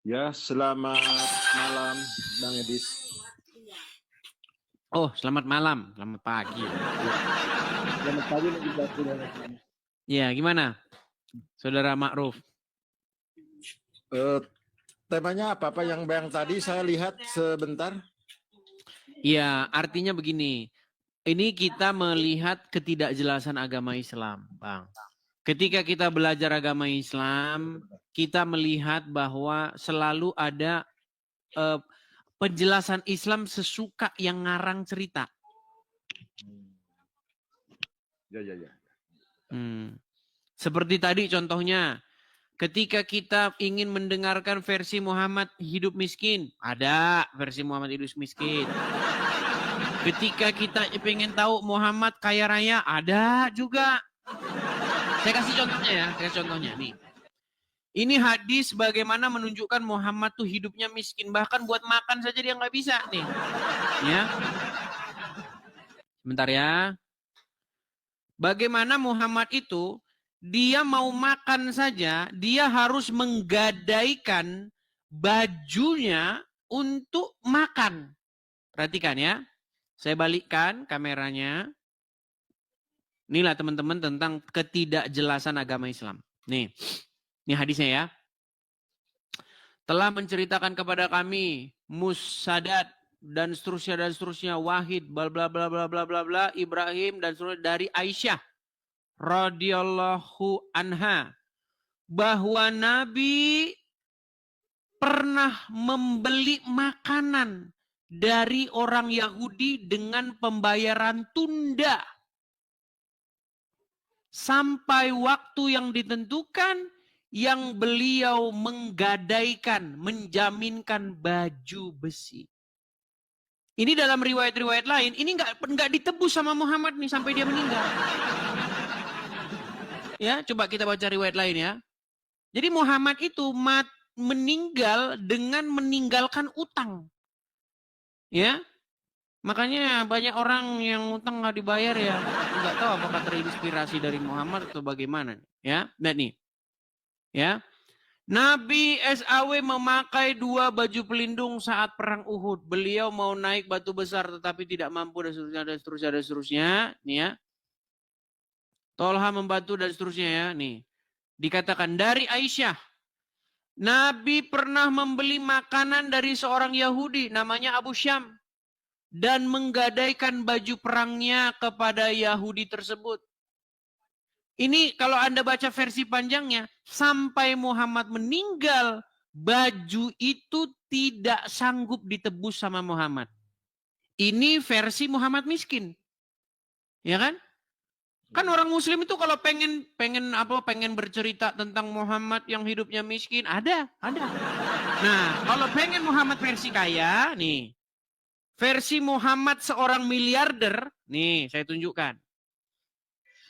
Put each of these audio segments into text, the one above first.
Ya, selamat malam, Bang Edis. Oh, selamat malam, selamat pagi. Selamat pagi, Ya, gimana, Saudara Ma'ruf? Temanya apa yang tadi saya lihat sebentar? Ya, artinya begini. Ini kita melihat ketidakjelasan agama Islam, Bang. Ketika kita belajar agama Islam, kita melihat bahwa selalu ada penjelasan Islam sesuka yang ngarang cerita. Ya. Seperti tadi contohnya, ketika kita ingin mendengarkan versi Muhammad hidup miskin, ada versi Muhammad hidup miskin. Ketika kita ingin tahu Muhammad kaya raya, ada juga. Saya kasih contohnya ya, nih. Ini hadis bagaimana menunjukkan Muhammad tuh hidupnya miskin, bahkan buat makan saja dia nggak bisa nih. Ya, sebentar ya. Bagaimana Muhammad itu dia mau makan saja, dia harus menggadaikan bajunya untuk makan. Perhatikan ya. Saya balikkan kameranya. Inilah teman-teman tentang ketidakjelasan agama Islam. Nih, ini hadisnya ya. Telah menceritakan kepada kami Musaddad dan seterusnya Wahid bla bla bla bla bla bla bla Ibrahim dan seterusnya dari Aisyah radhiyallahu anha bahwa Nabi pernah membeli makanan dari orang Yahudi dengan pembayaran tunda sampai waktu yang ditentukan yang beliau menggadaikan, menjaminkan baju besi. Ini dalam riwayat-riwayat lain, ini nggak ditebus sama Muhammad nih sampai dia meninggal. Ya, coba kita baca riwayat lain ya. Jadi Muhammad itu meninggal dengan meninggalkan utang. Ya, makanya banyak orang yang utang nggak dibayar ya, nggak tahu apakah terinspirasi dari Muhammad atau bagaimana. Ya, nah nih. Ya, Nabi SAW memakai 2 baju pelindung saat perang Uhud. Beliau mau naik batu besar tetapi tidak mampu dan seterusnya. Nih ya. Tolha membantu dan seterusnya ya. Nih. Dikatakan dari Aisyah. Nabi pernah membeli makanan dari seorang Yahudi namanya Abu Syam. Dan menggadaikan baju perangnya kepada Yahudi tersebut. Ini kalau Anda baca versi panjangnya, sampai Muhammad meninggal, baju itu tidak sanggup ditebus sama Muhammad. Ini versi Muhammad miskin. Ya kan? Kan orang muslim itu kalau pengen bercerita tentang Muhammad yang hidupnya miskin, ada. Nah, kalau pengen Muhammad versi kaya, nih. Versi Muhammad seorang miliarder, nih saya tunjukkan.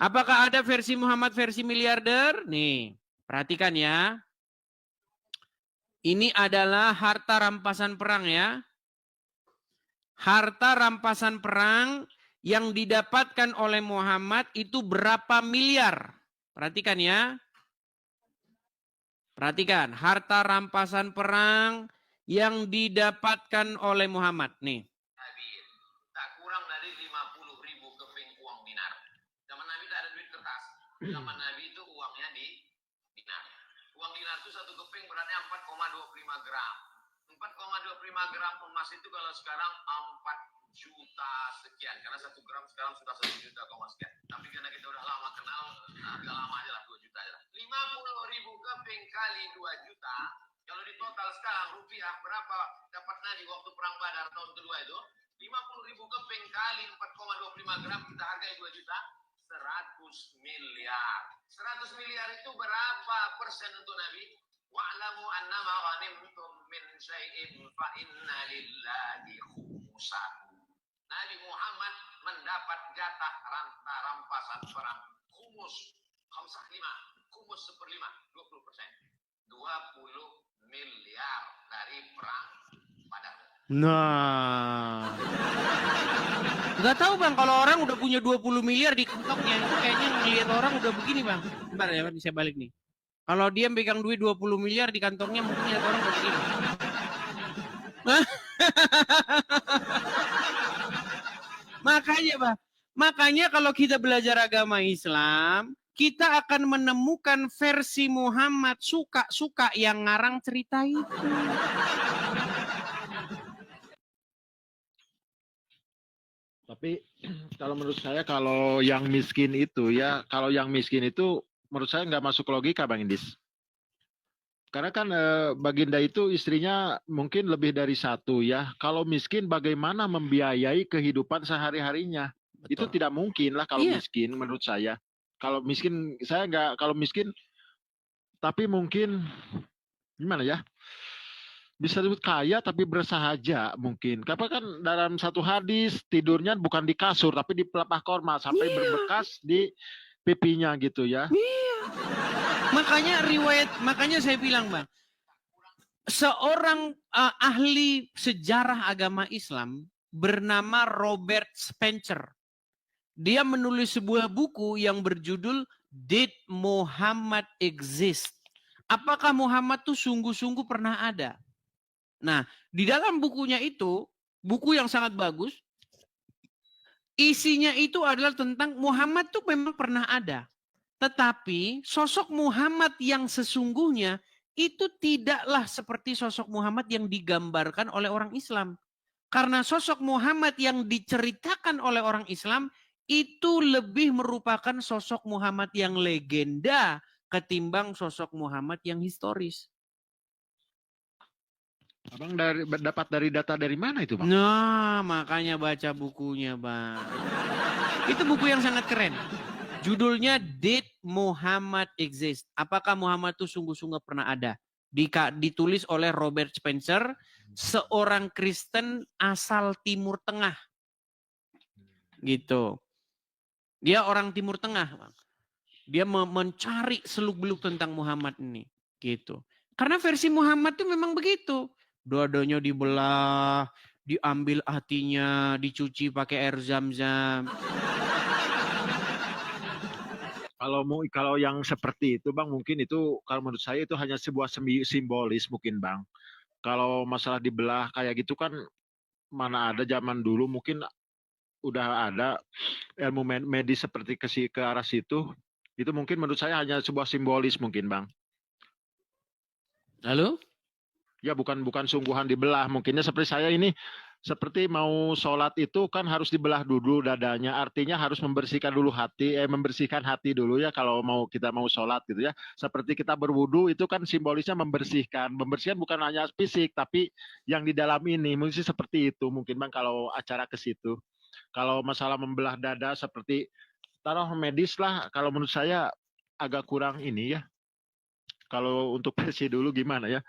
Apakah ada versi Muhammad versi miliarder? Nih, perhatikan ya. Ini adalah harta rampasan perang ya. Harta rampasan perang yang didapatkan oleh Muhammad itu berapa miliar? Perhatikan ya. Perhatikan, harta rampasan perang yang didapatkan oleh Muhammad. Nih. Zaman Nabi itu uangnya di dinar. Uang dinar itu 1 keping beratnya 4,25 gram. 4,25 gram emas itu kalau sekarang 4 juta sekian. Karena 1 gram sekarang sudah 1 juta sekian. Tapi karena kita udah lama kenal, agak lama aja lah 2 juta aja lah. 50.000 keping kali 2 juta. Kalau di total sekarang rupiah berapa dapat Nabi waktu perang Badar tahun kedua itu? 50.000 keping kali 4,25 gram kita hargai 2 juta. 100 miliar. 100 miliar itu berapa persen untuk Nabi? Wa'lamu annama ghanimtum min syai'in fa inna lillahi khumusahu. Nabi Muhammad mendapat jatah rampasan perang khumus 5, khumus 1/5, 20%. 20 miliar dari perang Badar. Nah. Gak tahu Bang, kalau orang udah punya 20 miliar di kantongnya, itu kayaknya ngelihat orang udah begini Bang. Bentar ya, saya balik nih. Kalau dia pegang duit 20 miliar di kantongnya mungkin lihat orang begini. Makanya, Pak. Makanya kalau kita belajar agama Islam, kita akan menemukan versi Muhammad suka-suka yang ngarang cerita itu. Tapi kalau menurut saya kalau yang miskin itu ya, kalau yang miskin itu menurut saya nggak masuk logika Bang Indis. Karena kan Baginda itu istrinya mungkin lebih dari satu ya. Kalau miskin bagaimana membiayai kehidupan sehari-harinya? Itu Betul. tidak mungkin lah kalau Iya. miskin menurut saya. Kalau miskin saya nggak, kalau miskin tapi mungkin gimana ya? Bisa disebut kaya tapi bersahaja mungkin. Karena kan dalam satu hadis tidurnya bukan di kasur tapi di pelepah korma sampai Iya. berbekas di pipinya gitu ya. Iya. Makanya saya bilang, Bang, seorang ahli sejarah agama Islam bernama Robert Spencer. Dia menulis sebuah buku yang berjudul Did Muhammad Exist? Apakah Muhammad tuh sungguh-sungguh pernah ada? Nah, di dalam bukunya itu, buku yang sangat bagus, isinya itu adalah tentang Muhammad tuh memang pernah ada. Tetapi sosok Muhammad yang sesungguhnya itu tidaklah seperti sosok Muhammad yang digambarkan oleh orang Islam. Karena sosok Muhammad yang diceritakan oleh orang Islam itu lebih merupakan sosok Muhammad yang legenda ketimbang sosok Muhammad yang historis. Abang dapat dari data dari mana itu Bang? Nah, makanya baca bukunya, Bang. Itu buku yang sangat keren. Judulnya Did Muhammad Exist? Apakah Muhammad itu sungguh-sungguh pernah ada? Ditulis oleh Robert Spencer, seorang Kristen asal Timur Tengah. Gitu. Dia orang Timur Tengah, Bang. Dia mencari seluk-beluk tentang Muhammad ini. Gitu. Karena versi Muhammad itu memang begitu. Dua-duanya dibelah, diambil hatinya, dicuci pakai air zam-zam. Kalau yang seperti itu Bang mungkin itu kalau menurut saya itu hanya sebuah simbolis mungkin Bang. Kalau masalah dibelah kayak gitu kan mana ada zaman dulu mungkin udah ada ilmu medis seperti ke arah situ. Itu mungkin menurut saya hanya sebuah simbolis mungkin Bang. Lalu? Ya bukan sungguhan dibelah. Mungkinnya seperti saya ini seperti mau sholat itu kan harus dibelah dulu dadanya. Artinya harus membersihkan dulu hati, membersihkan hati dulu ya kalau kita mau sholat gitu ya. Seperti kita berwudu itu kan simbolisnya membersihkan. Membersihkan bukan hanya fisik tapi yang di dalam ini. Mungkin seperti itu mungkin Bang kalau acara ke situ. Kalau masalah membelah dada seperti taruh medis lah. Kalau menurut saya agak kurang ini ya. Kalau untuk versi dulu gimana ya?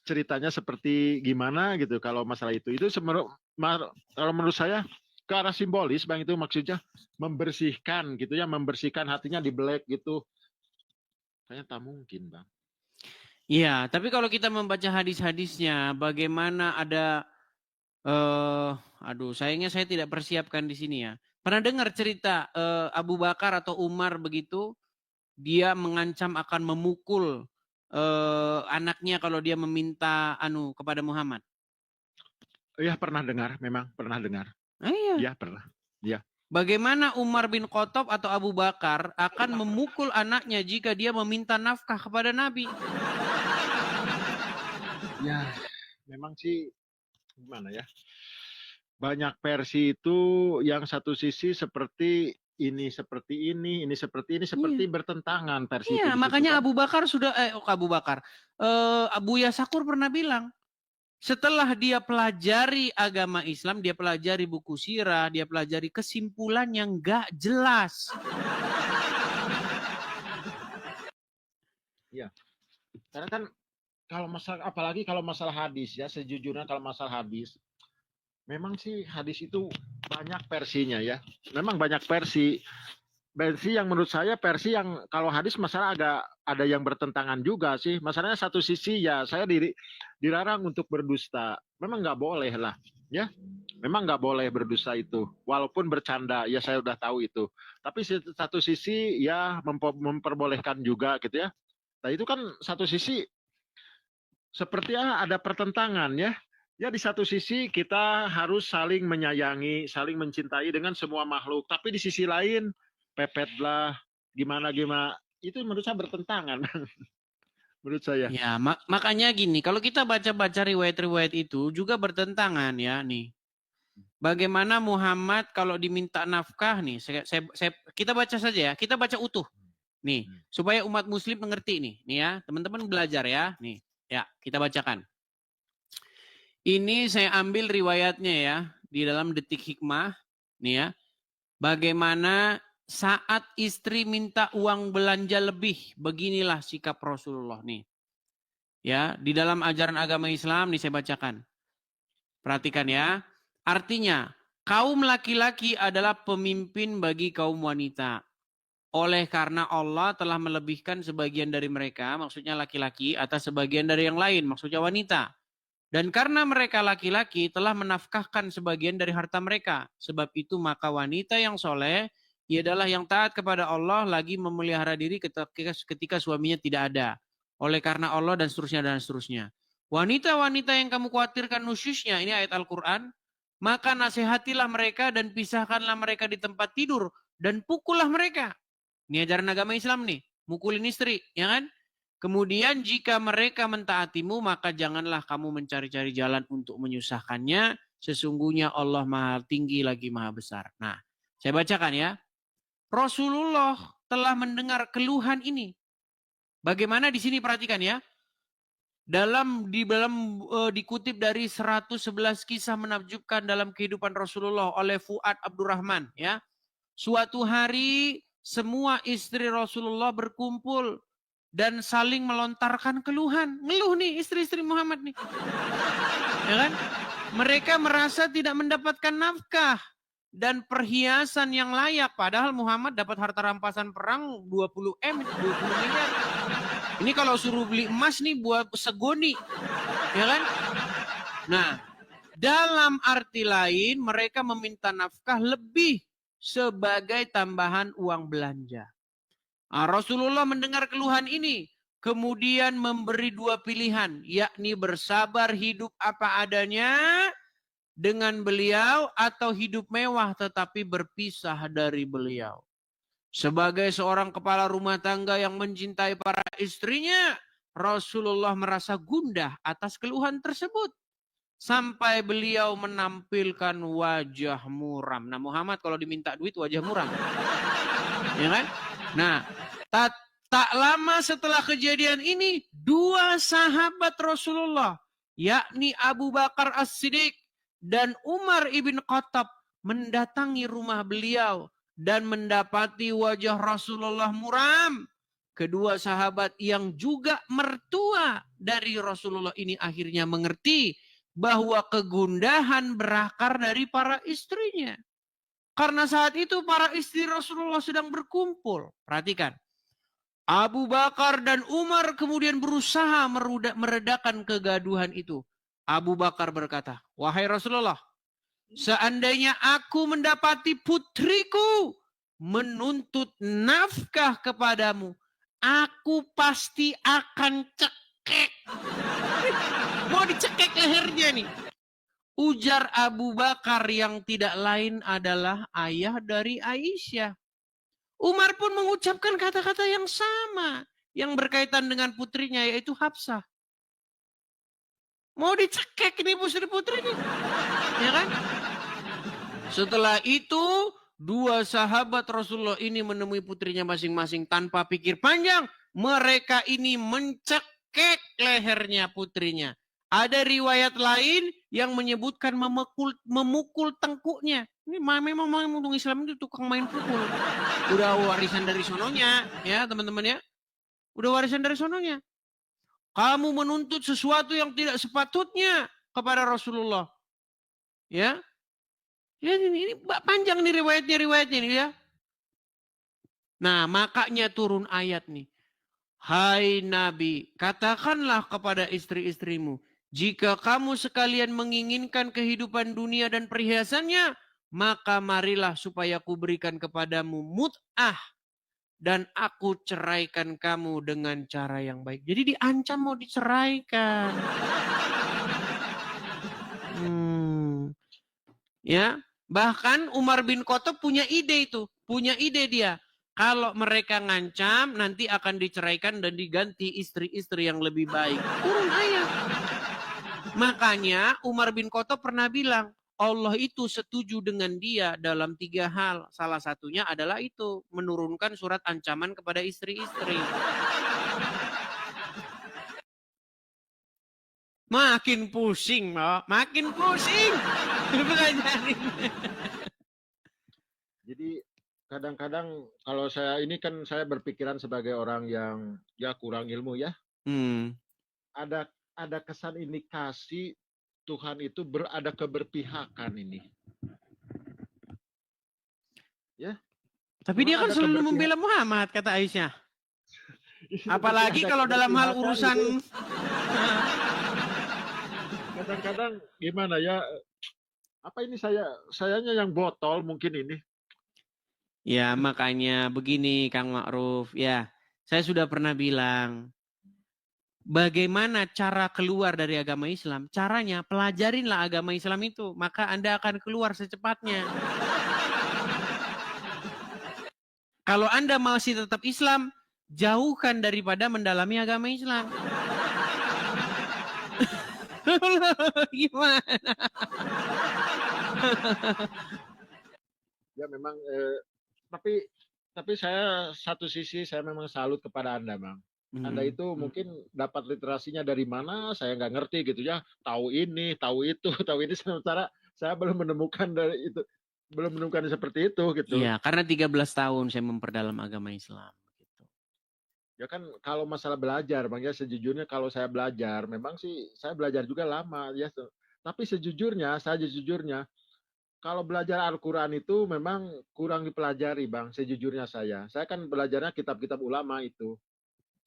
Ceritanya seperti gimana gitu kalau masalah itu kalau menurut saya ke arah simbolis Bang itu maksudnya membersihkan gitu ya, membersihkan hatinya di black gitu kayaknya tak mungkin Bang. Iya, tapi kalau kita membaca hadis-hadisnya bagaimana ada sayangnya saya tidak persiapkan di sini ya. Pernah dengar cerita Abu Bakar atau Umar begitu dia mengancam akan memukul anaknya kalau dia meminta kepada Muhammad. Iya pernah dengar, memang pernah dengar. Iya. Iya pernah. Iya. Bagaimana Umar bin Khattab atau Abu Bakar akan memukul anaknya jika dia meminta nafkah kepada Nabi? Ya, memang sih gimana ya? Banyak versi itu yang satu sisi seperti ini seperti ini bertentangan versi itu. Iya, makanya Abu Bakar Abu Yasakur pernah bilang, setelah dia pelajari agama Islam, dia pelajari buku sirah, dia pelajari kesimpulan yang gak jelas. Iya. Karena kan apalagi kalau masalah hadis ya, sejujurnya kalau masalah hadis memang sih hadis itu banyak versinya ya. Memang banyak versi yang menurut saya versi yang kalau hadis masalah agak ada yang bertentangan juga sih. Masalahnya satu sisi ya saya dilarang untuk berdusta. Memang nggak boleh lah ya. Memang nggak boleh berdusta itu. Walaupun bercanda ya saya udah tahu itu. Tapi satu sisi ya memperbolehkan juga gitu ya. Nah itu kan satu sisi seperti ada pertentangan ya. Ya di satu sisi kita harus saling menyayangi, saling mencintai dengan semua makhluk. Tapi di sisi lain pepetlah, gimana-gimana. Itu menurut saya bertentangan. Menurut saya. Ya, makanya gini, kalau kita baca-baca riwayat-riwayat itu juga bertentangan ya nih. Bagaimana Muhammad kalau diminta nafkah nih, kita baca saja ya, kita baca utuh. Nih, supaya umat muslim mengerti nih ya, teman-teman belajar ya, nih. Ya, kita bacakan. Ini saya ambil riwayatnya ya, di dalam Detik Hikmah, nih ya. Bagaimana saat istri minta uang belanja lebih, beginilah sikap Rasulullah nih. Ya, di dalam ajaran agama Islam nih saya bacakan. Perhatikan ya. Artinya, kaum laki-laki adalah pemimpin bagi kaum wanita. Oleh karena Allah telah melebihkan sebagian dari mereka, maksudnya laki-laki, atas sebagian dari yang lain, maksudnya wanita. Dan karena mereka laki-laki telah menafkahkan sebagian dari harta mereka. Sebab itu maka wanita yang soleh, ia adalah yang taat kepada Allah lagi memelihara diri ketika suaminya tidak ada. Oleh karena Allah dan seterusnya dan seterusnya. Wanita-wanita yang kamu khawatirkan nusyusnya, ini ayat Al-Quran, maka nasihatilah mereka dan pisahkanlah mereka di tempat tidur dan pukullah mereka. Ini ajaran agama Islam nih, mukulin istri, ya kan? Kemudian jika mereka mentaatimu, maka janganlah kamu mencari-cari jalan untuk menyusahkannya. Sesungguhnya Allah Maha Tinggi lagi Maha Besar. Nah, saya bacakan ya. Rasulullah telah mendengar keluhan ini. Bagaimana di sini perhatikan ya. Dikutip dari 111 kisah menakjubkan dalam kehidupan Rasulullah oleh Fuad Abdurrahman ya. Suatu hari semua istri Rasulullah berkumpul dan saling melontarkan keluhan. Ngeluh nih istri-istri Muhammad nih. Ya kan? Mereka merasa tidak mendapatkan nafkah dan perhiasan yang layak. Padahal Muhammad dapat harta rampasan perang 20 miliar. Ini kalau suruh beli emas nih buat segoni. Ya kan? Nah, dalam arti lain mereka meminta nafkah lebih sebagai tambahan uang belanja. Nah, Rasulullah mendengar keluhan ini. Kemudian memberi dua pilihan. Yakni bersabar hidup apa adanya dengan beliau atau hidup mewah tetapi berpisah dari beliau. Sebagai seorang kepala rumah tangga yang mencintai para istrinya, Rasulullah merasa gundah atas keluhan tersebut. Sampai beliau menampilkan wajah muram. Nah Muhammad kalau diminta duit wajah muram. Ya kan? Nah, tak lama setelah kejadian ini, dua sahabat Rasulullah, yakni Abu Bakar As-Siddiq dan Umar ibn Khattab mendatangi rumah beliau dan mendapati wajah Rasulullah muram. Kedua sahabat yang juga mertua dari Rasulullah ini akhirnya mengerti bahwa kegundahan berakar dari para istrinya. Karena saat itu para istri Rasulullah sedang berkumpul. Perhatikan. Abu Bakar dan Umar kemudian berusaha meredakan kegaduhan itu. Abu Bakar berkata, wahai Rasulullah, seandainya aku mendapati putriku menuntut nafkah kepadamu, aku pasti akan cekek. Mau dicekek lehernya nih. Ujar Abu Bakar yang tidak lain adalah ayah dari Aisyah. Umar pun mengucapkan kata-kata yang sama yang berkaitan dengan putrinya yaitu Hafsah. Mau dicekek nih putri nih. Ya kan? Setelah itu, dua sahabat Rasulullah ini menemui putrinya masing-masing tanpa pikir panjang. Mereka ini mencekek lehernya putrinya. Ada riwayat lain yang menyebutkan memukul tengkuknya. Ini memang orang Islam itu tukang main pukul. Udah warisan dari sononya, ya teman-teman ya. Udah warisan dari sononya. Kamu menuntut sesuatu yang tidak sepatutnya kepada Rasulullah. Ya. Ya ini panjang nih riwayatnya nih ya. Nah, makanya turun ayat nih. Hai Nabi, katakanlah kepada istri-istrimu, jika kamu sekalian menginginkan kehidupan dunia dan perhiasannya, maka marilah supaya kuberikan kepadamu mut'ah. dan aku ceraikan kamu dengan cara yang baik. Jadi diancam mau diceraikan. Ya, bahkan Umar bin Khattab punya ide itu, punya ide dia. Kalau mereka ngancam, nanti akan diceraikan dan diganti istri-istri yang lebih baik. Turun ayat. Makanya Umar bin Khattab pernah bilang, Allah itu setuju dengan dia dalam 3 hal. Salah satunya adalah itu, menurunkan surat ancaman kepada istri-istri. Makin pusing, makin pusing. Belajarin. Jadi kadang-kadang kalau saya ini kan saya berpikiran sebagai orang yang ya kurang ilmu ya. Ada kesan indikasi Tuhan itu ada keberpihakan ini. Ya. Tapi Tuhan dia kan ada selalu keberpihakan. membela Muhammad, kata Aisyah. Apalagi Ada kalau dalam hal keberpihakan urusan itu. Kadang-kadang gimana ya? Apa ini sayanya yang botol mungkin ini. Ya, makanya begini Kang Ma'ruf. Ya, saya sudah pernah bilang, bagaimana cara keluar dari agama Islam? Caranya pelajarinlah agama Islam itu, maka Anda akan keluar secepatnya. Kalau Anda masih tetap Islam, jauhkan daripada mendalami agama Islam. Gimana? Ya memang tapi saya satu sisi saya memang salut kepada Anda, Bang. Anda itu mungkin dapat literasinya dari mana, saya nggak ngerti gitu ya. Tahu ini, tahu itu, tahu ini, sementara saya belum menemukan dari itu, belum menemukan seperti itu gitu. Iya, karena 13 tahun saya memperdalam agama Islam. Gitu. Ya kan kalau masalah belajar, Bang ya, sejujurnya kalau saya belajar, memang sih saya belajar juga lama ya. Tapi sejujurnya, kalau belajar Al-Quran itu memang kurang dipelajari, Bang. Sejujurnya saya kan belajarnya kitab-kitab ulama itu.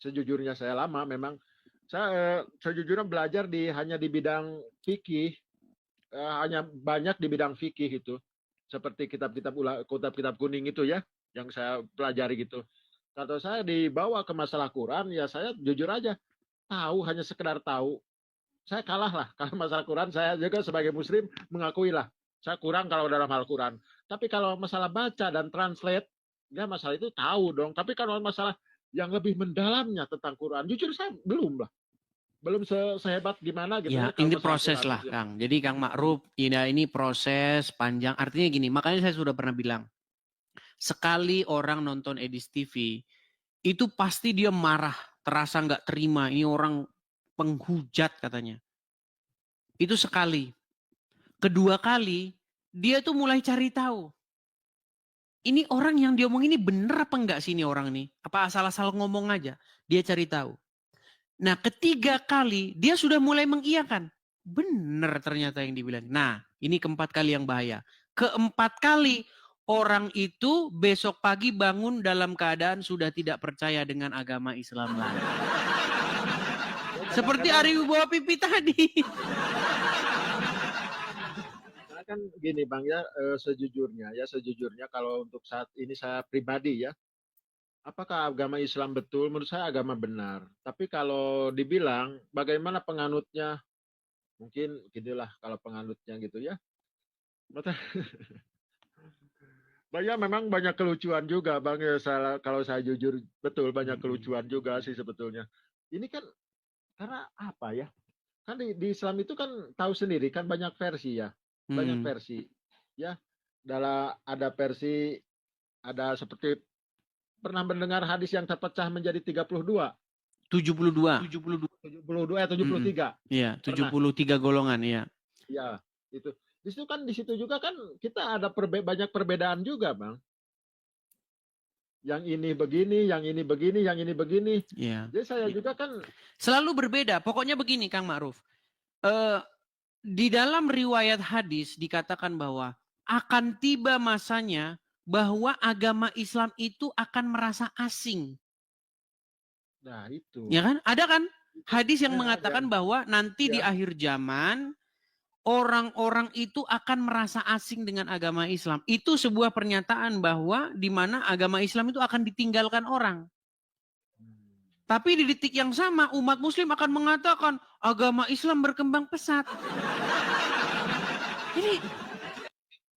Sejujurnya saya lama memang saya sejujurnya belajar hanya di bidang fikih, hanya banyak di bidang fikih itu, seperti kitab-kitab kuning itu ya yang saya pelajari gitu. Kalau saya dibawa ke masalah Quran ya saya jujur aja tahu, hanya sekedar tahu. Saya kalah lah kalau masalah Quran. Saya juga sebagai muslim mengakui lah saya kurang kalau dalam hal Quran. Tapi kalau masalah baca dan translate, ya masalah itu tahu dong. Tapi kalau masalah yang lebih mendalamnya tentang Quran, jujur saya belum lah. Belum sehebat gimana gitu ya. Ini proses lah, Kang. Jadi Kang Ma'ruf, ini proses panjang. Artinya gini, makanya saya sudah pernah bilang, sekali orang nonton Edis TV, itu pasti dia marah, terasa nggak terima. Ini orang penghujat katanya. Itu sekali. Kedua kali, dia tuh mulai cari tahu. Ini orang yang dia omong ini bener apa enggak sih ini orang ini? Apa asal-asal ngomong aja? Dia cari tahu. Nah, ketiga kali dia sudah mulai mengiyakan. Bener ternyata yang dibilang. Nah, ini keempat kali yang bahaya. Keempat kali orang itu besok pagi bangun dalam keadaan sudah tidak percaya dengan agama Islam lagi. Seperti Ari Wibowo Pipi tadi. Kan gini Bang ya, sejujurnya kalau untuk saat ini saya pribadi ya, apakah agama Islam betul? Menurut saya agama benar. Tapi kalau dibilang bagaimana penganutnya, mungkin gitulah kalau penganutnya gitu ya. Banyak memang banyak kelucuan juga Bang ya, kalau saya jujur betul banyak kelucuan juga sih sebetulnya. Ini kan karena apa ya? Kan di Islam itu kan tahu sendiri kan banyak versi ya. Banyak versi ya. Ada versi, ada seperti pernah mendengar hadis yang terpecah menjadi 32. 72. 73. Iya, 73 golongan ya. Iya, itu. Di situ juga kan kita ada banyak perbedaan juga, Bang. Yang ini begini, yang ini begini, yang ini begini. Iya. Jadi saya juga kan selalu berbeda. Pokoknya begini, Kang Ma'ruf. Di dalam riwayat hadis dikatakan bahwa akan tiba masanya bahwa agama Islam itu akan merasa asing. Nah, itu. Ya kan? Ada kan hadis yang mengatakan bahwa nanti di akhir zaman orang-orang itu akan merasa asing dengan agama Islam. Itu sebuah pernyataan bahwa di mana agama Islam itu akan ditinggalkan orang. Tapi di detik yang sama umat muslim akan mengatakan agama Islam berkembang pesat.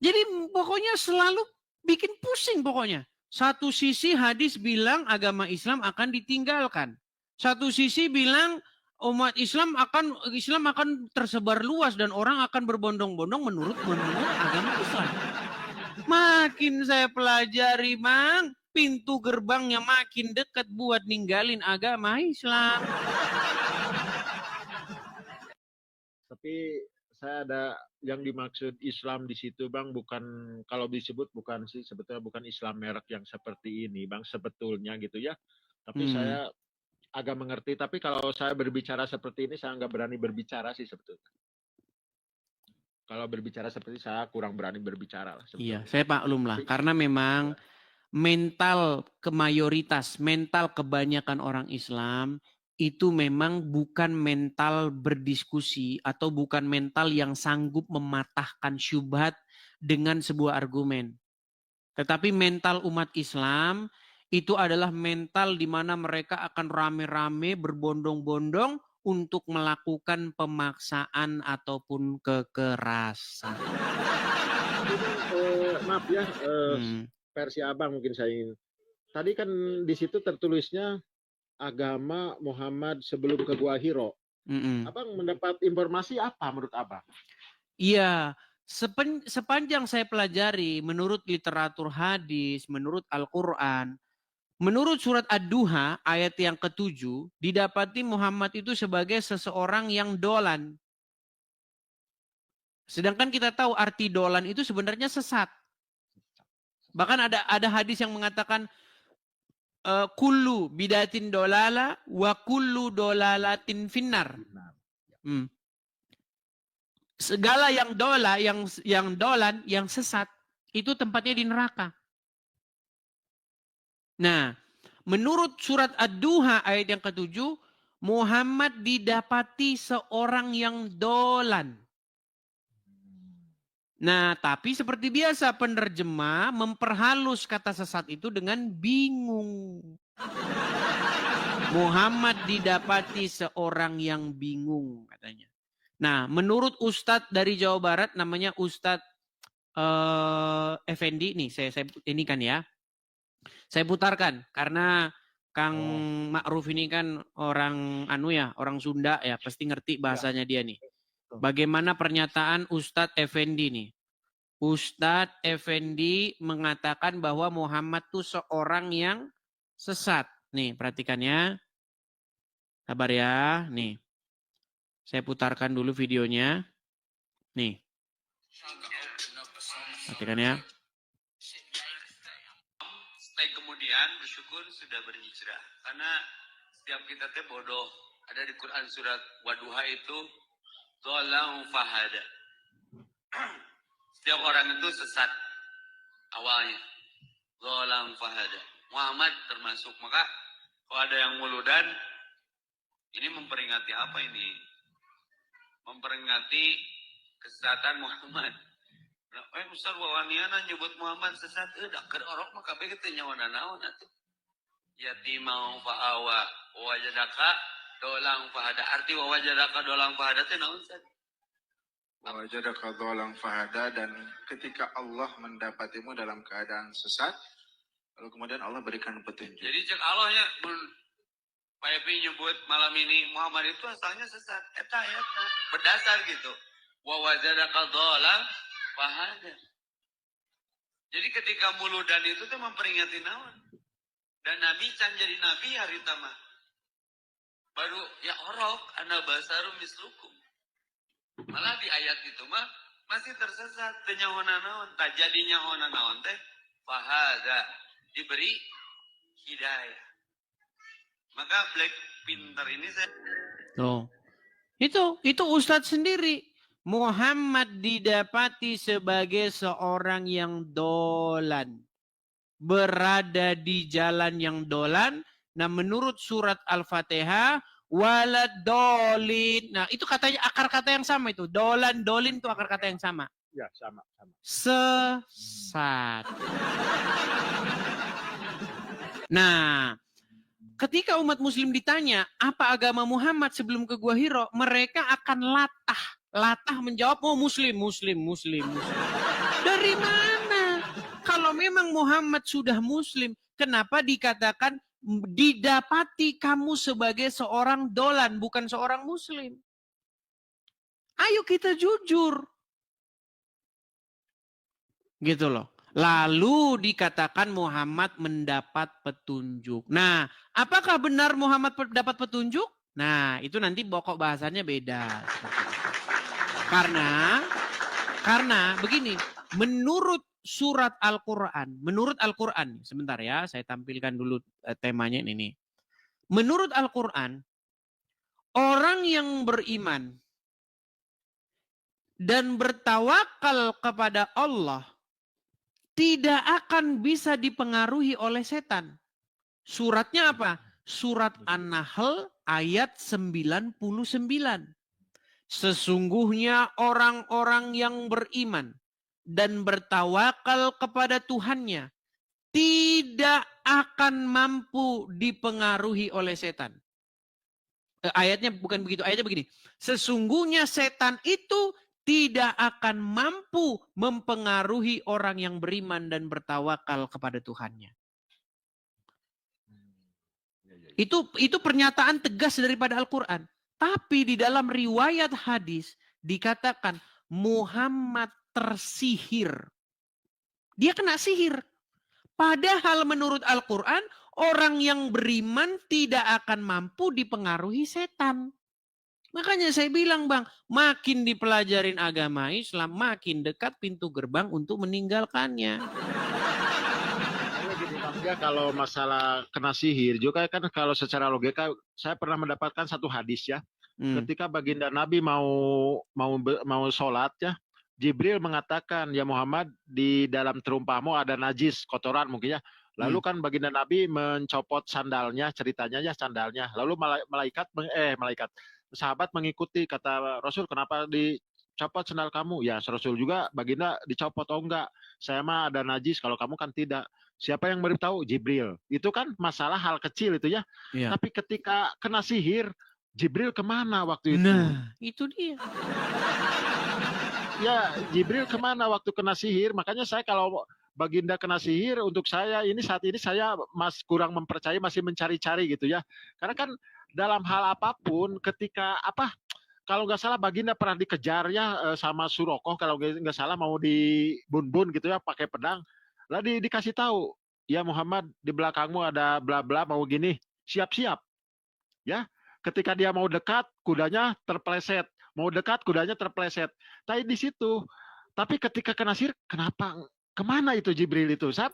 Jadi pokoknya selalu bikin pusing pokoknya. Satu sisi hadis bilang agama Islam akan ditinggalkan. Satu sisi bilang umat Islam akan tersebar luas dan orang akan berbondong-bondong menurut agama Islam. Makin saya pelajari, Mang, pintu gerbangnya makin dekat buat ninggalin agama Islam. Tapi saya ada yang dimaksud Islam di situ, Bang, bukan kalau disebut bukan sih, sebetulnya bukan Islam merek yang seperti ini, Bang, sebetulnya gitu ya. Tapi saya agak mengerti, tapi kalau saya berbicara seperti ini saya nggak berani berbicara sih sebetulnya. Kalau berbicara seperti saya kurang berani berbicara lah. Iya, saya maklum lah, karena memang mental kemayoritas, mental kebanyakan orang Islam itu memang bukan mental berdiskusi atau bukan mental yang sanggup mematahkan syubhat dengan sebuah argumen. Tetapi mental umat Islam itu adalah mental di mana mereka akan rame-rame berbondong-bondong untuk melakukan pemaksaan ataupun kekerasan. Maaf ya, versi Abang mungkin saya ingin. Tadi kan di situ tertulisnya agama Muhammad sebelum ke Gua Hiro. Abang mendapat informasi apa menurut Abang? Iya, sepanjang saya pelajari menurut literatur hadis, menurut Al-Quran, menurut surat Ad-Duha ayat yang ke-7, didapati Muhammad itu sebagai seseorang yang dolan. Sedangkan kita tahu arti dolan itu sebenarnya sesat. Bahkan ada hadis yang mengatakan kullu bidatin dolala wa kullu dolalatin finnar. Segala yang dolan, yang sesat, itu tempatnya di neraka. Nah, menurut surat Ad-Duha ayat yang ke-7, Muhammad didapati seorang yang dolan. Nah, tapi seperti biasa penerjemah memperhalus kata sesat itu dengan bingung. Muhammad didapati seorang yang bingung katanya. Nah, menurut Ustadz dari Jawa Barat namanya Ustadz Effendi nih, saya ini kan ya. Saya putarkan karena Kang Ma'ruf ini kan orang orang Sunda ya, pasti ngerti bahasanya dia nih. Bagaimana pernyataan Ustadz Effendi nih? Ustadz Effendi mengatakan bahwa Muhammad itu seorang yang sesat. Nih, perhatikan ya. Sabar ya, nih. Saya putarkan dulu videonya. Nih. Perhatikan ya. Kemudian bersyukur sudah berhijrah. Karena setiap kita teh bodoh. Ada di Quran surat Waduha itu Dolang fahada. Setiap orang itu sesat awalnya. Dolang fahada. Muhammad termasuk. Maka kalau ada yang muludan, ini memperingati apa ini? Memperingati kesesatan Muhammad. Ustaz wawaniana nyebut Muhammad sesat, dak keur orok mah kabeh teh nyawana naon atuh. Yatimau fa'awa wajadaka dolang fahada. Arti wajadaka dolang fahada teh naon Ustaz? Wajadaka dolang fahada, dan ketika Allah mendapatimu dalam keadaan sesat, lalu kemudian Allah berikan petunjuk. Jadi cek Allahnya Pak Epi nyebut malam ini Muhammad itu asalnya sesat. Eta berdasar gitu. Wajadaka dolang fahada. Jadi ketika muludan itu tuh memperingati naon. Dan Nabi can jadi Nabi hari tama. Baru ya orok ana basaru mislukum. Malah di ayat itu mah masih tersesat. Tenyahona naon. Tak jadi nyahona naon teh. Fahada. Diberi hidayah. Maka Black Pinter ini saya. Tuh. Itu Ustadz sendiri. Muhammad didapati sebagai seorang yang dolan. Berada di jalan yang dolan. Nah menurut surat Al-Fatihah. Waladolin. Nah, itu katanya akar kata yang sama itu. Dolan, dolin itu akar kata yang sama. Ya, sama. Sesat. Nah, ketika umat muslim ditanya, apa agama Muhammad sebelum ke Gua Hiro, mereka akan latah menjawab, oh muslim. Dari mana? Kalau memang Muhammad sudah muslim, kenapa dikatakan didapati kamu sebagai seorang dolan, bukan seorang muslim? Ayo kita jujur. Gitu loh. Lalu dikatakan Muhammad mendapat petunjuk. Nah, apakah benar Muhammad dapat petunjuk? Nah, itu nanti pokok bahasannya beda. Karena begini, menurut surat Al-Quran, sebentar ya, saya tampilkan dulu temanya ini. Menurut Al-Quran, orang yang beriman dan bertawakal kepada Allah tidak akan bisa dipengaruhi oleh setan. Suratnya apa? Surat An-Nahl ayat 99. Sesungguhnya orang-orang yang beriman dan bertawakal kepada Tuhannya tidak akan mampu dipengaruhi oleh setan. Ayatnya bukan begitu, ayatnya begini. Sesungguhnya setan itu tidak akan mampu mempengaruhi orang yang beriman dan bertawakal kepada Tuhannya. Itu pernyataan tegas daripada Al-Quran. Tapi di dalam riwayat hadis dikatakan Muhammad tersihir. Dia kena sihir. Padahal menurut Al-Quran orang yang beriman tidak akan mampu dipengaruhi setan. Makanya saya bilang Bang, makin dipelajarin agama Islam, makin dekat pintu gerbang untuk meninggalkannya. Ya, kalau masalah kena sihir juga kan kalau secara logika saya pernah mendapatkan satu hadis ya. Ketika baginda Nabi mau sholat ya, Jibril mengatakan, ya Muhammad, di dalam terumpamu ada najis, kotoran mungkin ya. Lalu kan baginda Nabi mencopot sandalnya, ceritanya ya sandalnya. Lalu malaikat sahabat mengikuti, kata Rasul, kenapa dicopot sandal kamu? Ya Rasul juga baginda dicopot. Oh enggak, saya mah ada najis, kalau kamu kan tidak. Siapa yang beritahu? Jibril. Itu kan masalah hal kecil itu ya. Tapi ketika kena sihir, Jibril kemana waktu itu? Nah, itu dia. Ya, Jibril kemana waktu kena sihir? Makanya saya kalau baginda kena sihir, untuk saya ini saat ini saya kurang mempercayai, masih mencari-cari gitu ya. Karena kan dalam hal apapun, ketika kalau nggak salah baginda pernah dikejar ya sama Surokoh, kalau nggak salah mau dibun-bun gitu ya pakai pedang. Lalu dikasih tahu, ya Muhammad, di belakangmu ada bla bla mau gini, siap-siap. Ya, ketika dia mau dekat, kudanya terpleset. Mau dekat, kudanya terpleset. Tapi di situ. Tapi ketika kena sihir, kenapa? Kemana itu Jibril itu? Saya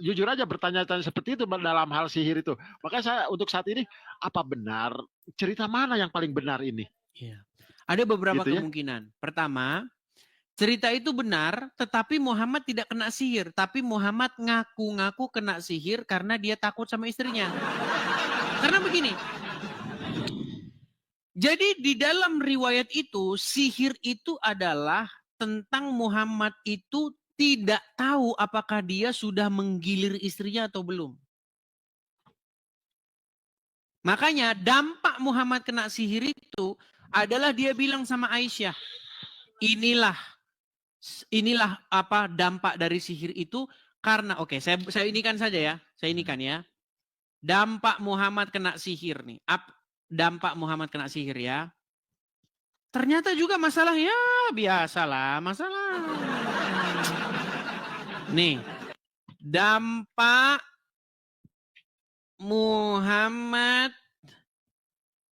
jujur aja bertanya-tanya seperti itu dalam hal sihir itu. Makanya saya untuk saat ini, apa benar? Cerita mana yang paling benar ini? Ya. Ada beberapa gitu kemungkinan. Pertama, cerita itu benar, tetapi Muhammad tidak kena sihir. Tapi Muhammad ngaku-ngaku kena sihir karena dia takut sama istrinya. Karena begini, jadi di dalam riwayat itu, sihir itu adalah tentang Muhammad itu tidak tahu apakah dia sudah menggilir istrinya atau belum. Makanya dampak Muhammad kena sihir itu adalah dia bilang sama Aisyah, inilah apa dampak dari sihir itu karena saya inikan saja ya. Saya inikan ya. Dampak Muhammad kena sihir nih. Dampak Muhammad kena sihir ya. Ternyata juga masalah ya biasalah, masalah. Nih. Dampak Muhammad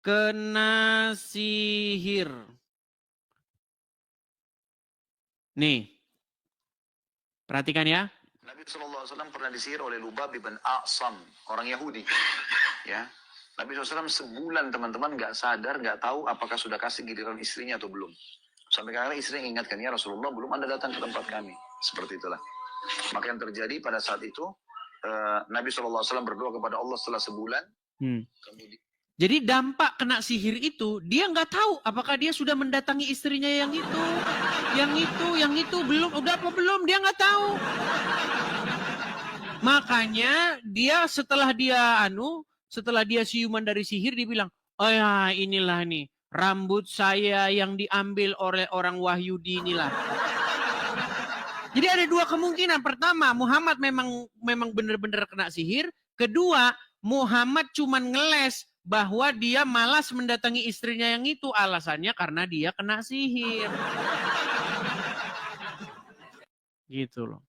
kena sihir. Nih. Perhatikan ya. Nabi SAW pernah disihir oleh Lubab bin A'sam, orang Yahudi. Ya. Nabi SAW sebulan teman-teman nggak sadar, nggak tahu apakah sudah kasih giliran istrinya atau belum. Sampai kadang istrinya ingatkan, ya Rasulullah belum Anda datang ke tempat kami. Seperti itulah. Maka yang terjadi pada saat itu, Nabi SAW berdoa kepada Allah setelah sebulan. Jadi dampak kena sihir itu, dia nggak tahu apakah dia sudah mendatangi istrinya yang itu belum, udah apa belum, dia nggak tahu. Makanya dia setelah dia siuman dari sihir, dia bilang, oh ya inilah nih, rambut saya yang diambil oleh orang Wahyudi inilah. Jadi ada dua kemungkinan. Pertama, Muhammad memang benar-benar kena sihir. Kedua, Muhammad cuman ngeles bahwa dia malas mendatangi istrinya yang itu. Alasannya karena dia kena sihir. Gitu loh.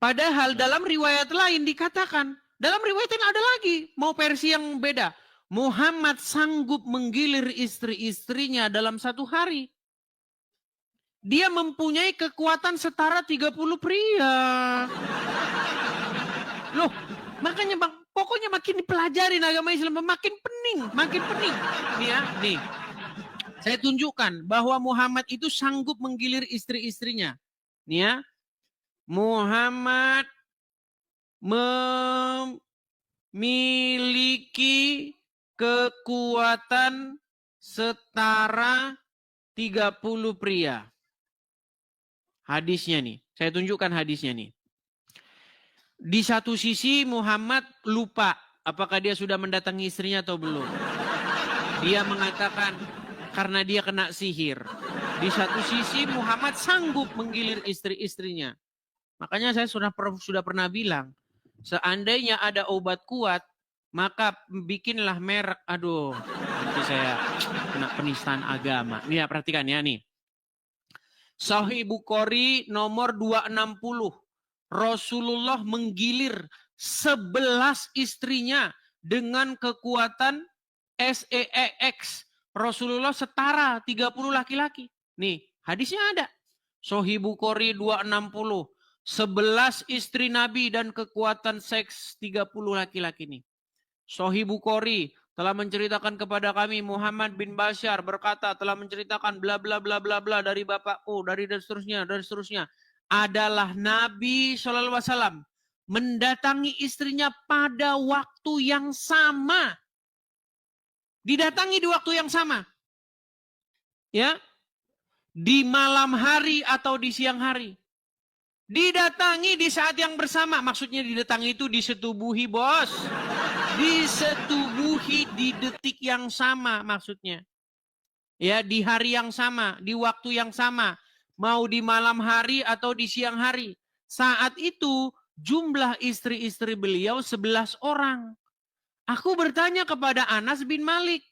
Padahal dalam riwayat lain dikatakan, dalam riwayat lain ada lagi, mau versi yang beda. Muhammad sanggup menggilir istri-istrinya dalam satu hari. Dia mempunyai kekuatan setara 30 pria. Loh, makanya Bang, pokoknya makin dipelajarin agama Islam, makin pening. Nih ya, nih. Saya tunjukkan bahwa Muhammad itu sanggup menggilir istri-istrinya. Nih ya. Muhammad memiliki kekuatan setara 30 pria. Hadisnya nih, saya tunjukkan hadisnya nih. Di satu sisi Muhammad lupa apakah dia sudah mendatangi istrinya atau belum. Dia mengatakan karena dia kena sihir. Di satu sisi Muhammad sanggup menggilir istri-istrinya. Makanya saya sudah pernah bilang, seandainya ada obat kuat, maka bikinlah merek. Aduh, nanti saya kena penistaan agama. Nih ya, perhatikan ya nih. Sahih Bukhari nomor 260. Rasulullah menggilir 11 istrinya dengan kekuatan SEX. Rasulullah setara 30 laki-laki. Nih, hadisnya ada. Sahih Bukhari 260. 11 istri Nabi dan kekuatan seks 30 laki-laki nih. Sahih Bukhari telah menceritakan kepada kami Muhammad bin Bashar berkata telah menceritakan bla bla bla bla bla dari bapakku, dari seterusnya. Adalah Nabi SAW mendatangi istrinya pada waktu yang sama. Didatangi di waktu yang sama. Ya. Di malam hari atau di siang hari. Didatangi di saat yang bersama. Maksudnya didatangi itu disetubuhi, bos. Disetubuhi di detik yang sama maksudnya. Ya, di hari yang sama, di waktu yang sama. Mau di malam hari atau di siang hari. Saat itu jumlah istri-istri beliau 11 orang. Aku bertanya kepada Anas bin Malik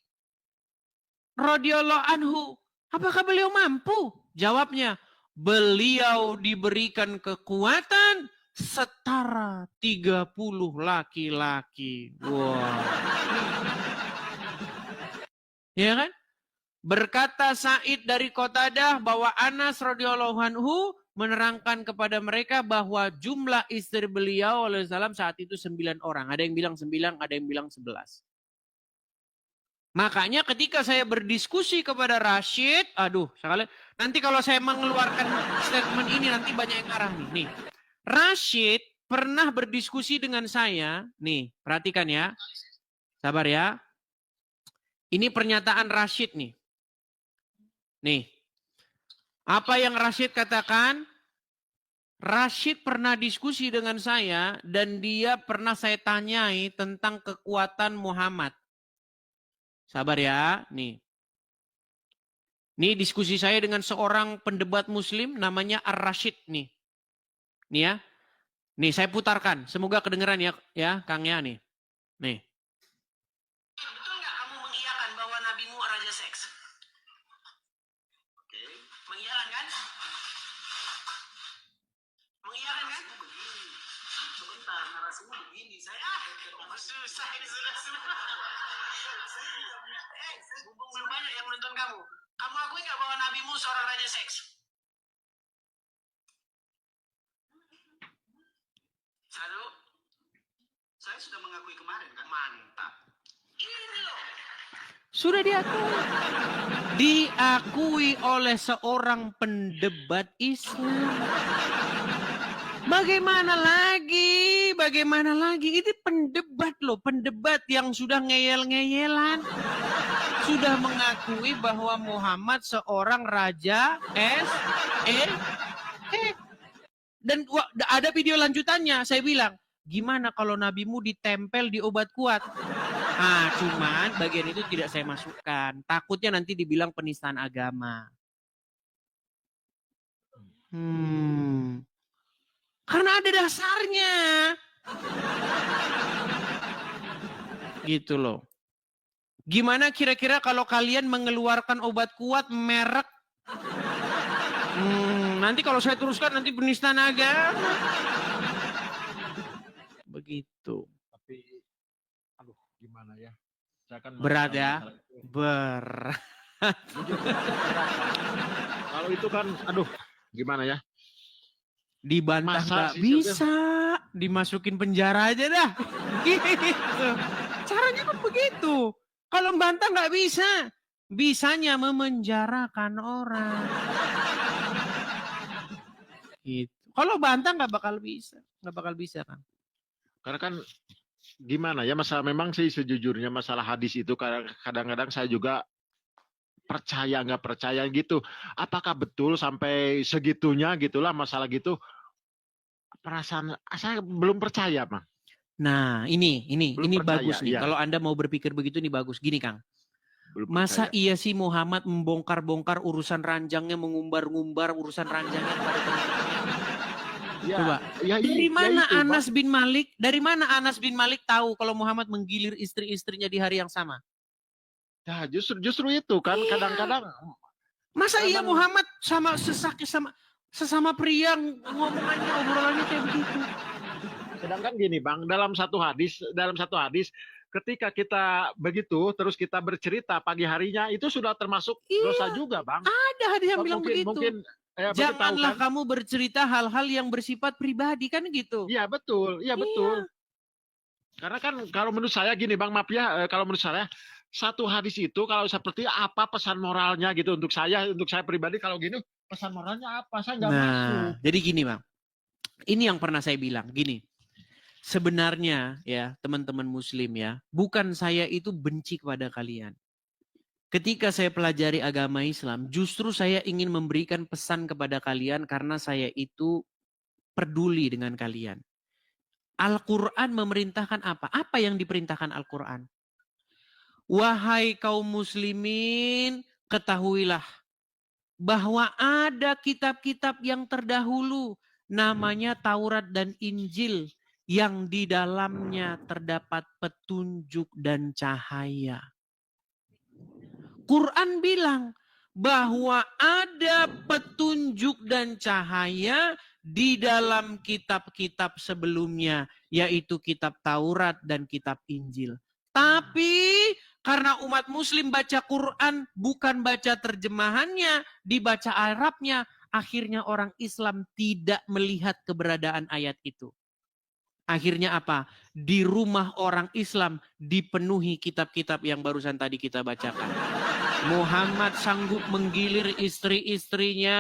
radhiyallahu anhu, apakah beliau mampu? Jawabnya, beliau diberikan kekuatan setara 30 laki-laki. Wah. Ya kan? Berkata Sa'id dari Qatadah bahwa Anas radhiyallahu anhu menerangkan kepada mereka bahwa jumlah istri beliau alaihi salam saat itu 9 orang. Ada yang bilang 9, ada yang bilang 11. Makanya ketika saya berdiskusi kepada Rashid, nanti kalau saya mengeluarkan statement ini nanti banyak yang arah nih. Rashid pernah berdiskusi dengan saya, nih perhatikan ya, sabar ya. Ini pernyataan Rashid nih. Nih, apa yang Rashid katakan? Rashid pernah diskusi dengan saya dan dia pernah saya tanyai tentang kekuatan Muhammad. Sabar ya, nih. Nih diskusi saya dengan seorang pendebat muslim namanya Ar-Rashid nih. Nih ya. Nih saya putarkan, semoga kedengeran ya Kang ya nih. Nih. Betul nggak kamu mengiyakan bahwa nabimu raja seks? Oke. Mengiyakan kan? Mengiyakan kan? Begini. Sebentar, narasimu begini. Saya susah ini sudah. Mumpung belum banyak yang menonton kamu. Kamu akui nggak bahwa nabimu seorang raja seks? Satu. Saya sudah mengakui kemarin kan? Mantap. Ini loh. Sudah diakui. Diakui oleh seorang pendebat Islam. Bagaimana lagi? Bagaimana lagi? Ini pendebat loh, pendebat yang sudah ngeyel-ngeyelan. Sudah mengakui bahwa Muhammad seorang raja dan ada video lanjutannya. Saya bilang, gimana kalau nabimu ditempel di obat kuat? Ah, cuman bagian itu tidak saya masukkan. Takutnya nanti dibilang penistaan agama. Karena ada dasarnya. Gitu loh. Gimana kira-kira kalau kalian mengeluarkan obat kuat merek? Nanti kalau saya teruskan nanti penistaan agama. Begitu. Tapi, aduh, gimana ya? Saya kan Berat masalah- ya? masalah itu. Berat. Kalau itu kan, aduh, gimana ya? Dibantah Masa nggak sih, bisa, dimasukin penjara aja dah. Gitu. Caranya kan begitu. Kalau bantah nggak bisa, bisanya memenjarakan orang. Gitu. Kalau bantah nggak bakal bisa kan? Karena kan gimana ya, masalah memang sih sejujurnya masalah hadis itu kadang-kadang saya juga percaya nggak percaya gitu. Apakah betul sampai segitunya gitulah masalah gitu? Perasaan saya belum percaya, Bang. Nah, ini Belum percaya, bagus nih. iya. Kalau Anda mau berpikir begitu nih bagus. Gini, Kang. Belum Masa percaya. iya sih Muhammad membongkar-bongkar urusan ranjangnya, mengumbar-ngumbar urusan ranjangnya kepada teman-temannya? Ya, Coba. ya, Dari mana itu, Bang. Anas bin Malik tahu kalau Muhammad menggilir istri-istrinya di hari yang sama? Ya, justru itu kan Iya. kadang-kadang Masa iya Memang- Muhammad sesama pria ngomongannya obrolannya kayak begitu? sedangkan gini, Bang, dalam satu hadis ketika kita begitu terus kita bercerita pagi harinya itu sudah termasuk Iya. dosa juga, Bang. Ada hadis yang bilang begitu. Mungkin Janganlah beritahu kan? kamu bercerita hal-hal yang bersifat pribadi kan gitu. Iya betul, iya betul. Karena kan kalau menurut saya gini, Bang, maaf ya, kalau menurut saya satu hadis itu kalau seperti apa pesan moralnya gitu untuk saya pribadi kalau gini pesan moralnya apa? Saya nggak masuk. Nah, jadi gini Bang, ini yang pernah saya bilang, gini, sebenarnya ya teman-teman muslim ya, bukan saya itu benci kepada kalian. Ketika saya pelajari agama Islam, justru saya ingin memberikan pesan kepada kalian karena saya itu peduli dengan kalian. Al-Quran memerintahkan apa? Apa yang diperintahkan Al-Quran? Wahai kaum muslimin, ketahuilah bahwa ada kitab-kitab yang terdahulu namanya Taurat dan Injil yang di dalamnya terdapat petunjuk dan cahaya. Quran bilang bahwa ada petunjuk dan cahaya di dalam kitab-kitab sebelumnya, yaitu kitab Taurat dan kitab Injil. Tapi karena umat muslim baca Quran bukan baca terjemahannya, dibaca Arabnya, akhirnya orang Islam tidak melihat keberadaan ayat itu. Akhirnya apa? Di rumah orang Islam dipenuhi kitab-kitab yang barusan tadi kita bacakan. Muhammad sanggup menggilir istri-istrinya.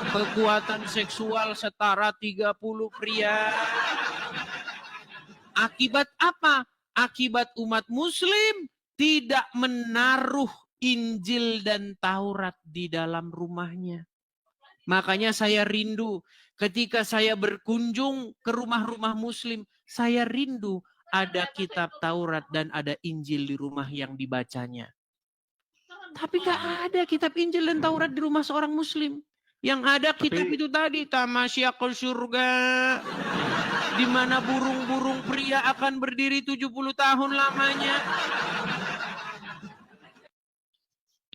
Kekuatan seksual setara 30 pria. Akibat apa? Akibat umat muslim tidak menaruh Injil dan Taurat di dalam rumahnya. Makanya saya rindu ketika saya berkunjung ke rumah-rumah muslim, saya rindu ada kitab Taurat dan ada Injil di rumah yang dibacanya. Tapi gak ada kitab Injil dan Taurat di rumah seorang muslim. Yang ada kitab itu tadi, Tamasyaqul Surga. Di mana burung-burung pria akan berdiri 70 tahun lamanya.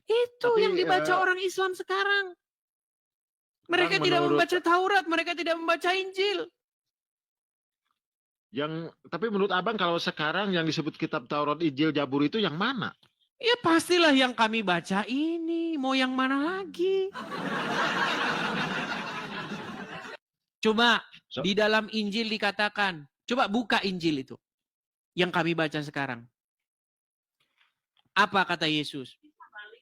Itu Tapi, yang dibaca orang Islam sekarang. Mereka Bang, tidak menurut- membaca Taurat, mereka tidak membaca Injil. Tapi menurut Abang kalau sekarang yang disebut kitab Taurat, Injil, Zabur itu yang mana? Ya pastilah yang kami baca ini. Mau yang mana lagi? Coba di dalam Injil dikatakan. Coba buka Injil itu. Yang kami baca sekarang. Apa kata Yesus?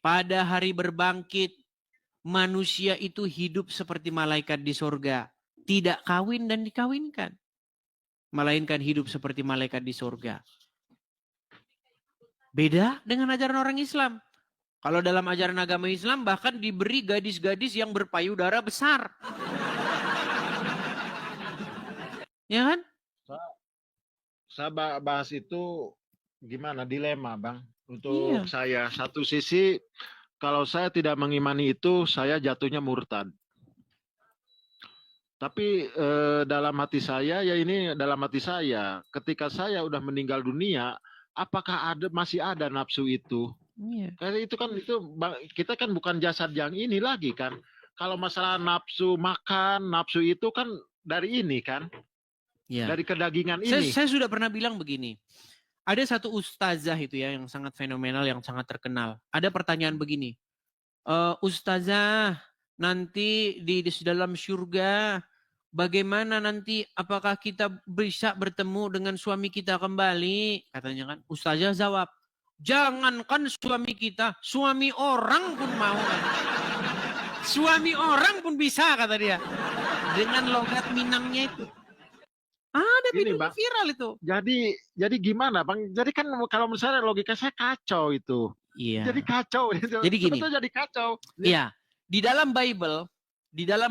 Pada hari berbangkit, manusia itu hidup seperti malaikat di sorga. tidak kawin dan dikawinkan, melainkan hidup seperti malaikat di surga. Beda dengan ajaran orang Islam. Kalau dalam ajaran agama Islam bahkan diberi gadis-gadis yang berpayudara besar. Ya kan? Saya bahas itu gimana, dilema Bang untuk Iya. saya. Satu sisi kalau saya tidak mengimani itu, saya jatuhnya murtad. Tapi dalam hati saya, ya ini dalam hati saya, ketika saya udah meninggal dunia, apakah masih ada nafsu itu? Iya. Karena itu kan kita kan bukan jasad yang ini lagi kan. Kalau masalah nafsu makan, nafsu itu kan dari ini kan, Ya. dari kedagingan ini. Saya sudah pernah bilang begini. Ada satu ustazah itu ya yang sangat fenomenal, yang sangat terkenal. Ada pertanyaan begini. Ustazah, nanti di dalam surga bagaimana nanti, apakah kita bisa bertemu dengan suami kita kembali? Katanya kan. Ustazah jawab, jangankan suami kita, suami orang pun mau. Kan? Suami orang pun bisa, kata dia. Dengan logat Minangnya itu. Ada video viral itu. Jadi gimana Bang? Jadi kan kalau misalnya logika saya kacau itu. Iya. Jadi kacau. Jadi gini. Betul jadi kacau. Iya. Di dalam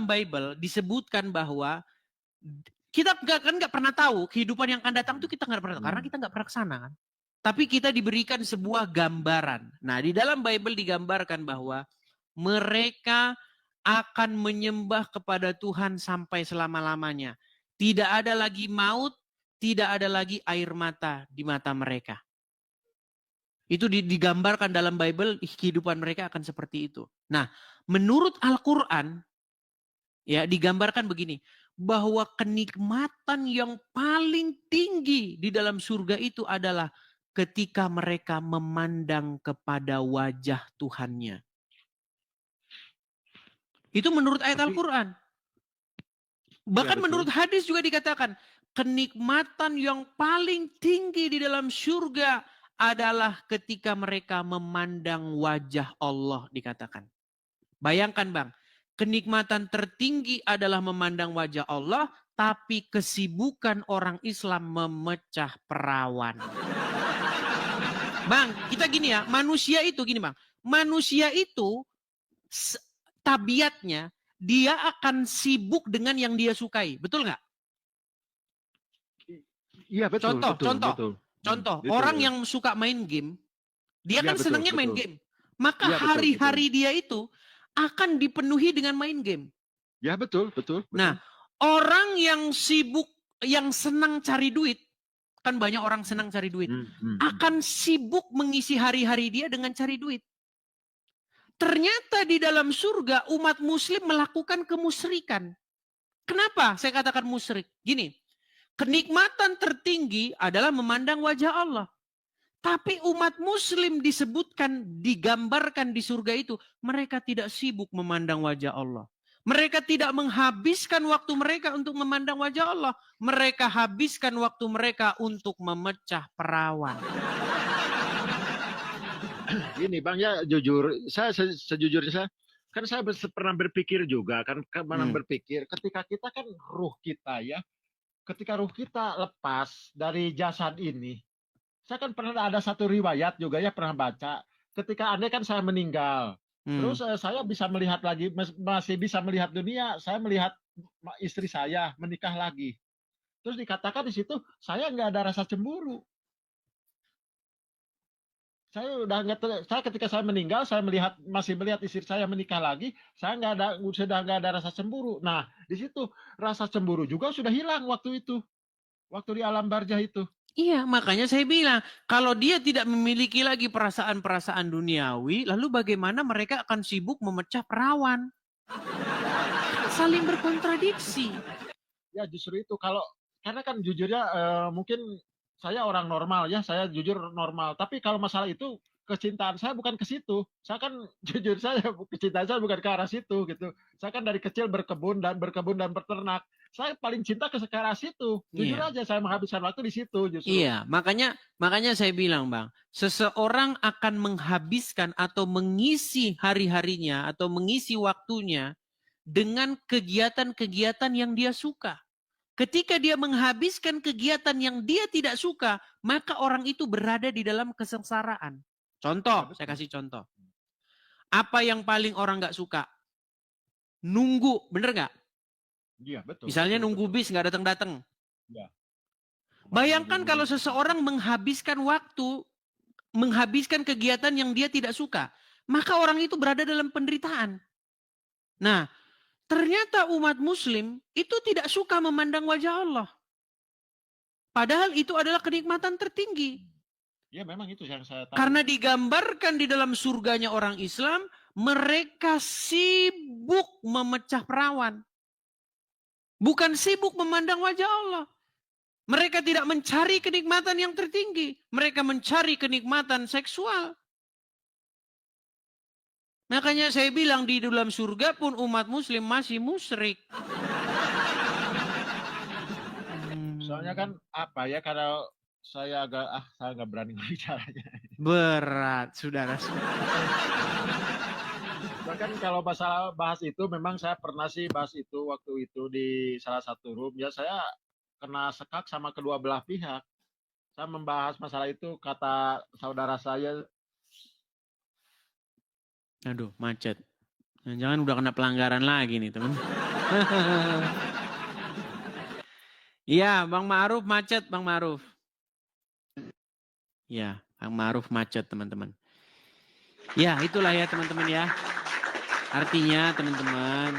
Bible disebutkan bahwa kita nggak pernah tahu kehidupan yang akan datang itu, kita nggak pernah tahu karena kita nggak pernah kesana kan. Tapi kita diberikan sebuah gambaran. Nah, di dalam Bible digambarkan bahwa mereka akan menyembah kepada Tuhan sampai selama-lamanya. Tidak ada lagi maut, tidak ada lagi air mata di mata mereka. Itu digambarkan dalam Bible, kehidupan mereka akan seperti itu. Nah, menurut Al-Quran, ya digambarkan begini, bahwa kenikmatan yang paling tinggi di dalam surga itu adalah ketika mereka memandang kepada wajah Tuhannya. Itu menurut ayat Al-Quran. Bahkan menurut hadis juga dikatakan, kenikmatan yang paling tinggi di dalam surga adalah ketika mereka memandang wajah Allah, dikatakan. Bayangkan Bang, kenikmatan tertinggi adalah memandang wajah Allah, tapi kesibukan orang Islam memecah perawan. Bang, kita gini ya, manusia itu gini Bang, manusia itu tabiatnya dia akan sibuk dengan yang dia sukai, betul nggak? Iya betul. Contoh, orang yang suka main game, dia kan senangnya main game. Maka hari-hari dia itu akan dipenuhi dengan main game. Ya betul. Nah, orang yang sibuk, yang senang cari duit, kan banyak orang senang cari duit, akan sibuk mengisi hari-hari dia dengan cari duit. Ternyata di dalam surga umat muslim melakukan kemusyrikan. Kenapa saya katakan musyrik? Gini, kenikmatan tertinggi adalah memandang wajah Allah. Tapi umat muslim disebutkan, digambarkan di surga itu, mereka tidak sibuk memandang wajah Allah. Mereka tidak menghabiskan waktu mereka untuk memandang wajah Allah. Mereka habiskan waktu mereka untuk memecah perawan. Ini Bang ya, jujur, saya sejujurnya kan saya pernah berpikir juga kan, berpikir ketika kita kan ruh kita ya, ketika ruh kita lepas dari jasad ini, saya kan pernah ada satu riwayat juga ya, pernah baca, ketika andai kan saya meninggal, terus saya bisa melihat lagi, masih bisa melihat dunia, saya melihat istri saya menikah lagi, terus dikatakan di situ saya nggak ada rasa cemburu. Saya ketika saya meninggal, saya masih melihat istri saya menikah lagi, saya sudah nggak ada rasa cemburu. Nah, di situ rasa cemburu juga sudah hilang waktu itu, waktu di alam barzah itu. Iya, makanya saya bilang, kalau dia tidak memiliki lagi perasaan-perasaan duniawi, lalu bagaimana mereka akan sibuk memecah perawan? Saling berkontradiksi. Ya justru itu, karena kan jujurnya mungkin saya orang normal ya, saya jujur normal. Tapi kalau masalah itu, kecintaan saya bukan ke situ. Saya kan jujur kecintaan saya bukan ke arah situ gitu. Saya kan dari kecil berkebun dan berternak. Saya paling cinta ke arah situ. Jujur aja saya menghabiskan waktu di situ justru. Iya, makanya saya bilang Bang, seseorang akan menghabiskan atau mengisi hari-harinya atau mengisi waktunya dengan kegiatan-kegiatan yang dia suka. Ketika dia menghabiskan kegiatan yang dia tidak suka, maka orang itu berada di dalam kesengsaraan. Contoh, saya kasih contoh. Apa yang paling orang nggak suka? Nunggu, bener nggak? Iya, betul. Misalnya betul, nunggu betul. bis nggak datang-datang. Ya. Bayangkan kalau seseorang menghabiskan waktu, menghabiskan kegiatan yang dia tidak suka, maka orang itu berada dalam penderitaan. Nah, ternyata umat muslim itu tidak suka memandang wajah Allah. Padahal itu adalah kenikmatan tertinggi. Ya, memang itu yang saya tahu. Karena digambarkan di dalam surganya orang Islam, mereka sibuk memecah perawan. Bukan sibuk memandang wajah Allah. Mereka tidak mencari kenikmatan yang tertinggi. Mereka mencari kenikmatan seksual. Makanya saya bilang di dalam surga pun umat muslim masih musyrik. Soalnya kan apa ya, kalau saya nggak berani bicaranya. Berat, saudara. Bahkan kalau masalah bahas itu, memang saya pernah sih bahas itu waktu itu di salah satu room. Ya, saya kena sekak sama kedua belah pihak. Saya membahas masalah itu, kata saudara saya. Aduh, macet. Jangan udah kena pelanggaran lagi nih, teman. Iya, Bang Ma'ruf macet, Bang Ma'ruf. Ya, Bang Ma'ruf macet, teman-teman. Ya, itulah ya, teman-teman ya. Artinya, teman-teman,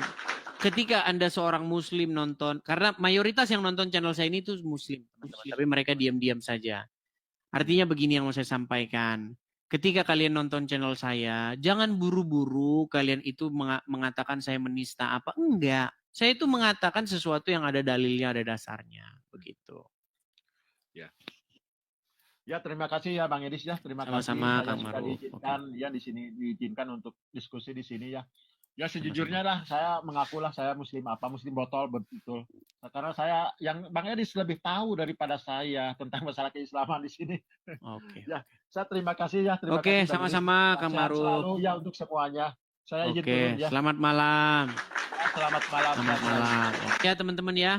ketika Anda seorang muslim nonton, karena mayoritas yang nonton channel saya ini tuh muslim, teman-teman, tapi mereka diam-diam saja. Artinya begini yang mau saya sampaikan. Ketika kalian nonton channel saya, jangan buru-buru kalian itu mengatakan saya menista apa. Enggak. Saya itu mengatakan sesuatu yang ada dalilnya, ada dasarnya. Begitu. Ya, terima kasih ya Bang Edis ya. Terima Sama-sama, kasih. Kang Saya sudah Ma'ruf. diizinkan ya di sini, diizinkan untuk diskusi di sini ya. Ya, sejujurnya lah saya mengakulah saya muslim botol betul. Karena saya, yang Bang Edis lebih tahu daripada saya tentang masalah keislaman di sini. Oke. Ya, saya terima kasih ya. Terima Oke, kasih, Bang sama-sama Edis. Kang Sehat Ma'ruf. selalu ya untuk semuanya. Saya izin Oke, turun ya. selamat malam. Selamat malam. Selamat malam. Oke, teman-teman ya.